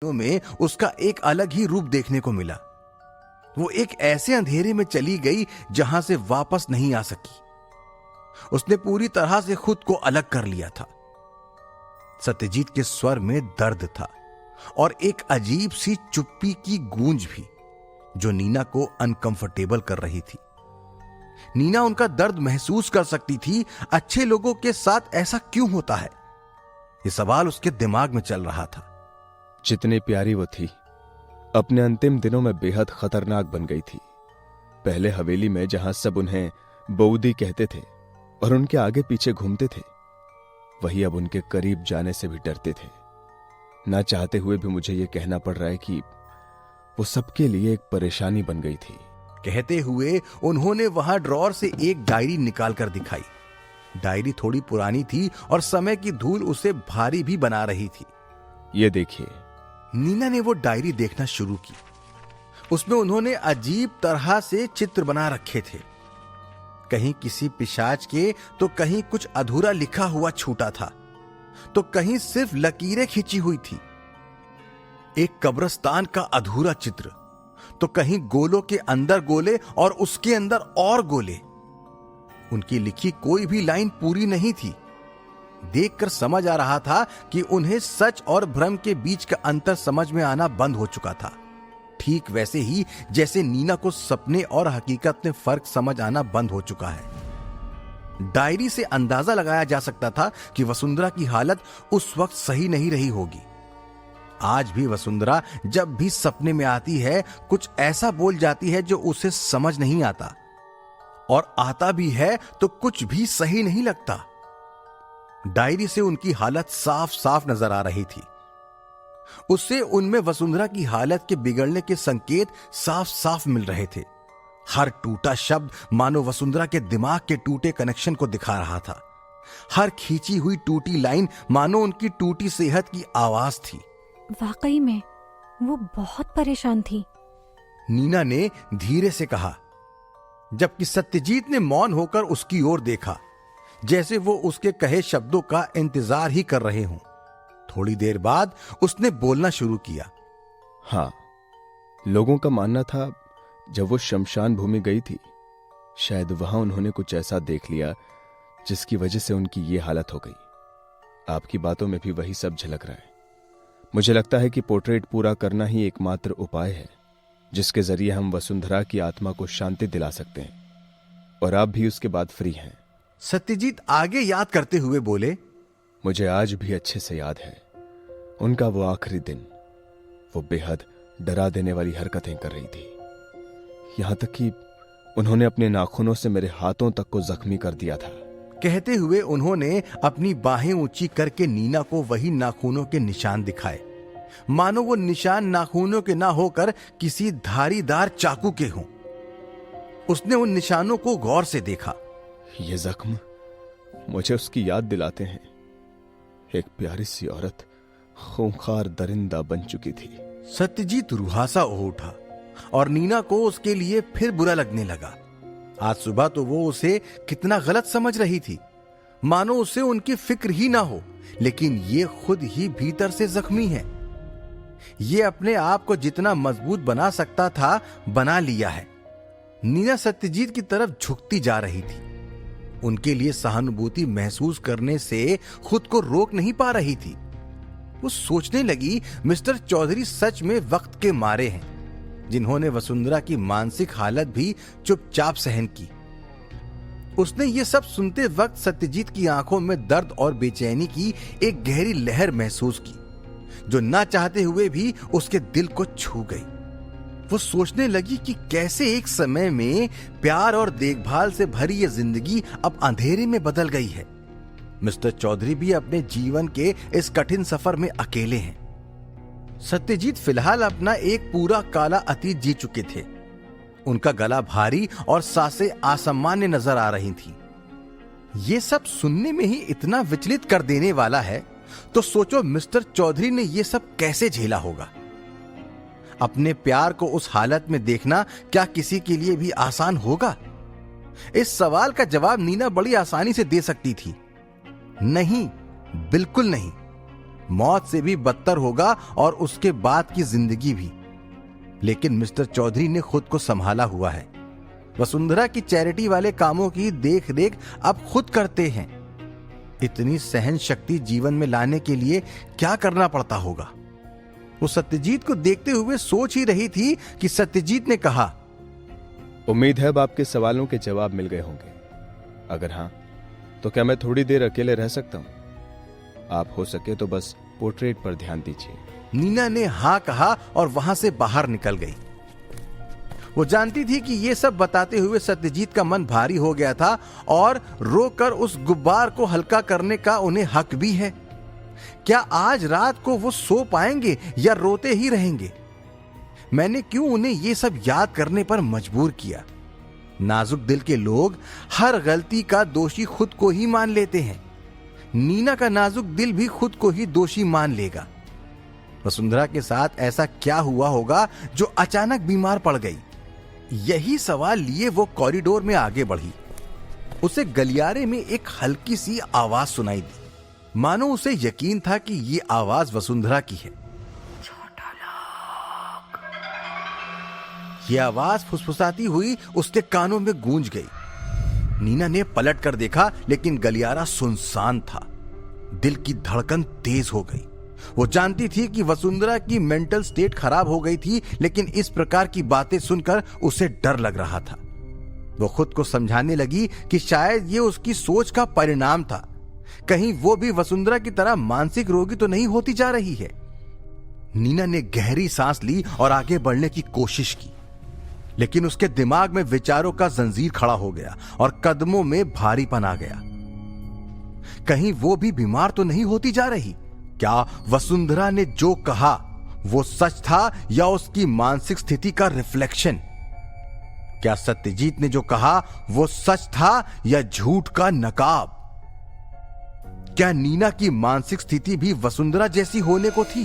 में उसका एक अलग ही रूप देखने को मिला। वो एक ऐसे अंधेरे में चली गई जहां से वापस नहीं आ सकी। उसने पूरी तरह से खुद को अलग कर लिया था। सत्यजीत के स्वर में दर्द था और एक अजीब सी चुप्पी की गूंज भी, जो नीना को अनकंफर्टेबल कर रही थी। नीना उनका दर्द महसूस कर सकती थी। अच्छे लोगों के साथ ऐसा क्यों होता है? यह सवाल उसके दिमाग में चल रहा था। जितनी प्यारी वो थी, अपने अंतिम दिनों में बेहद खतरनाक बन गई थी। पहले हवेली में जहां सब उन्हें बऊदी कहते थे और उनके आगे पीछे घूमते थे, वही अब उनके करीब जाने से भी डरते थे। ना चाहते हुए भी मुझे यह कहना पड़ रहा है कि वो सबके लिए एक परेशानी बन गई थी। कहते हुए उन्होंने वहां ड्रॉर से एक डायरी निकालकर दिखाई। डायरी थोड़ी पुरानी थी और समय की धूल उसे भारी भी बना रही थी। ये देखिए। नीना ने वो डायरी देखना शुरू की। उसमें उन्होंने अजीब तरह से चित्र बना रखे थे, कहीं किसी पिशाच के, तो कहीं कुछ अधूरा लिखा हुआ छूटा था, तो कहीं सिर्फ लकीरें खींची हुई थी। एक कब्रिस्तान का अधूरा चित्र, तो कहीं गोलों के अंदर गोले और उसके अंदर और गोले। उनकी लिखी कोई भी लाइन पूरी नहीं थी। देखकर समझ आ रहा था कि उन्हें सच और भ्रम के बीच का अंतर समझ में आना बंद हो चुका था। ठीक वैसे ही जैसे नीना को सपने और हकीकत में फर्क समझ आना बंद हो चुका है। डायरी से अंदाजा लगाया जा सकता था कि वसुंधरा की हालत उस वक्त सही नहीं रही होगी। आज भी वसुंधरा जब भी सपने में आती है, कुछ ऐसा बोल जाती है जो उसे समझ नहीं आता, और आता भी है तो कुछ भी सही नहीं लगता। डायरी से उनकी हालत साफ साफ नजर आ रही थी। उससे उनमें वसुंधरा की हालत के बिगड़ने के संकेत साफ साफ मिल रहे थे। हर टूटा शब्द मानो वसुंधरा के दिमाग के टूटे कनेक्शन को दिखा रहा था। हर खींची हुई टूटी लाइन मानो उनकी टूटी सेहत की आवाज थी। वाकई में वो बहुत परेशान थी, नीना ने धीरे से कहा, जबकि सत्यजीत ने मौन होकर उसकी ओर देखा, जैसे वो उसके कहे शब्दों का इंतजार ही कर रहे हों। थोड़ी देर बाद उसने बोलना शुरू किया। हाँ, लोगों का मानना था जब वो शमशान भूमि गई थी, शायद वहां उन्होंने कुछ ऐसा देख लिया जिसकी वजह से उनकी ये हालत हो गई। आपकी बातों में भी वही सब झलक रहा है। मुझे लगता है कि पोर्ट्रेट पूरा करना ही एकमात्र उपाय है जिसके जरिए हम वसुंधरा की आत्मा को शांति दिला सकते हैं, और आप भी उसके बाद फ्री हैं। सत्यजीत आगे याद करते हुए बोले, मुझे आज भी अच्छे से याद है उनका वो आखिरी दिन। वो बेहद डरा देने वाली हरकतें कर रही थी, यहां तक कि उन्होंने अपने नाखूनों से मेरे हाथों तक को जख्मी कर दिया था। कहते हुए उन्होंने अपनी बाहें ऊंची करके नीना को वही नाखूनों के निशान दिखाए, मानो वो निशान नाखूनों के ना होकर किसी धारीदार चाकू के हों। उसने उन निशानों को गौर से देखा। ये जख्म मुझे उसकी याद दिलाते हैं। एक प्यारी सी औरत खूंखार दरिंदा बन चुकी थी। सत्यजीत रुहासा हो उठा और नीना को उसके लिए फिर बुरा लगने लगा। आज सुबह तो वो उसे कितना गलत समझ रही थी, मानो उसे उनकी फिक्र ही ना हो, लेकिन ये खुद ही भीतर से जख्मी है। ये अपने आप को जितना मजबूत बना सकता था बना लिया है। नीना सत्यजीत की तरफ झुकती जा रही थी। उनके लिए सहानुभूति महसूस करने से खुद को रोक नहीं पा रही थी। वो सोचने लगी, मिस्टर चौधरी सच में वक्त के मारे हैं, जिन्होंने वसुंधरा की मानसिक हालत भी चुपचाप सहन की। उसने ये सब सुनते वक्त सत्यजीत की आंखों में दर्द और बेचैनी की एक गहरी लहर महसूस की, जो ना चाहते हुए भी उसके दिल को छू गई। वो सोचने लगी कि कैसे एक समय में प्यार और देखभाल से भरी ये जिंदगी अब अंधेरे में बदल गई है। मिस्टर चौधरी भी अपने जीवन के इस कठिन सफर में अकेले हैं। सत्यजीत फिलहाल अपना एक पूरा काला अतीत जी चुके थे। उनका गला भारी और सांसें असामान्य नजर आ रही थी। ये सब सुनने में ही इतना विचलित कर देने वाला है, तो सोचो मिस्टर चौधरी ने ये सब कैसे झेला होगा। अपने प्यार को उस हालत में देखना क्या किसी के लिए भी आसान होगा? इस सवाल का जवाब नीना बड़ी आसानी से दे सकती थी। नहीं, बिल्कुल नहीं। मौत से भी बदतर होगा और उसके बाद की जिंदगी भी। लेकिन मिस्टर चौधरी ने खुद को संभाला हुआ है। वसुंधरा की चैरिटी वाले कामों की देख रेख अब खुद करते हैं। इतनी सहन शक्ति जीवन में लाने के लिए क्या करना पड़ता होगा। वो सत्यजीत को देखते हुए सोच ही रही थी कि सत्यजीत ने कहा, उम्मीद है अब आपके सवालों के जवाब मिल गए होंगे। अगर हां तो क्या मैं थोड़ी देर अकेले रह सकता हूं? आप हो सके तो बस पोर्ट्रेट पर ध्यान दीजिए। नीना ने हां कहा और वहां से बाहर निकल गई। वो जानती थी कि ये सब बताते हुए सत्यजीत का मन भारी हो गया था और रोकर उस गुब्बार को हल्का करने का उन्हें हक भी है। क्या आज रात को वो सो पाएंगे या रोते ही रहेंगे? मैंने क्यों उन्हें ये सब याद करने पर मजबूर किया? नाजुक दिल के लोग हर गलती का दोषी खुद को ही मान लेते हैं। नीना का नाजुक दिल भी खुद को ही दोषी मान लेगा। वसुंधरा के साथ ऐसा क्या हुआ होगा जो अचानक बीमार पड़ गई? यही सवाल लिए वो कॉरिडोर में आगे बढ़ी। उसे गलियारे में एक हल्की सी आवाज सुनाई दी, मानो उसे यकीन था कि ये आवाज वसुंधरा की है। ये आवाज फुसफुसाती हुई उसके कानों में गूंज गई। नीना ने पलट कर देखा, लेकिन गलियारा सुनसान था। दिल की धड़कन तेज हो गई। वो जानती थी कि वसुंधरा की मेंटल स्टेट खराब हो गई थी, लेकिन इस प्रकार की बातें सुनकर उसे डर लग रहा था। वो खुद को समझाने लगी कि शायद ये उसकी सोच का परिणाम था। कहीं वो भी वसुंधरा की तरह मानसिक रोगी तो नहीं होती जा रही है। नीना ने गहरी सांस ली और आगे बढ़ने की कोशिश की, लेकिन उसके दिमाग में विचारों का जंजीर खड़ा हो गया और कदमों में भारीपन आ गया। कहीं वो भी बीमार तो नहीं होती जा रही? क्या वसुंधरा ने जो कहा वो सच था या उसकी मानसिक स्थिति का रिफ्लेक्शन? क्या सत्यजीत ने जो कहा वो सच था या झूठ का नकाब? क्या नीना की मानसिक स्थिति भी वसुंधरा जैसी होने को थी?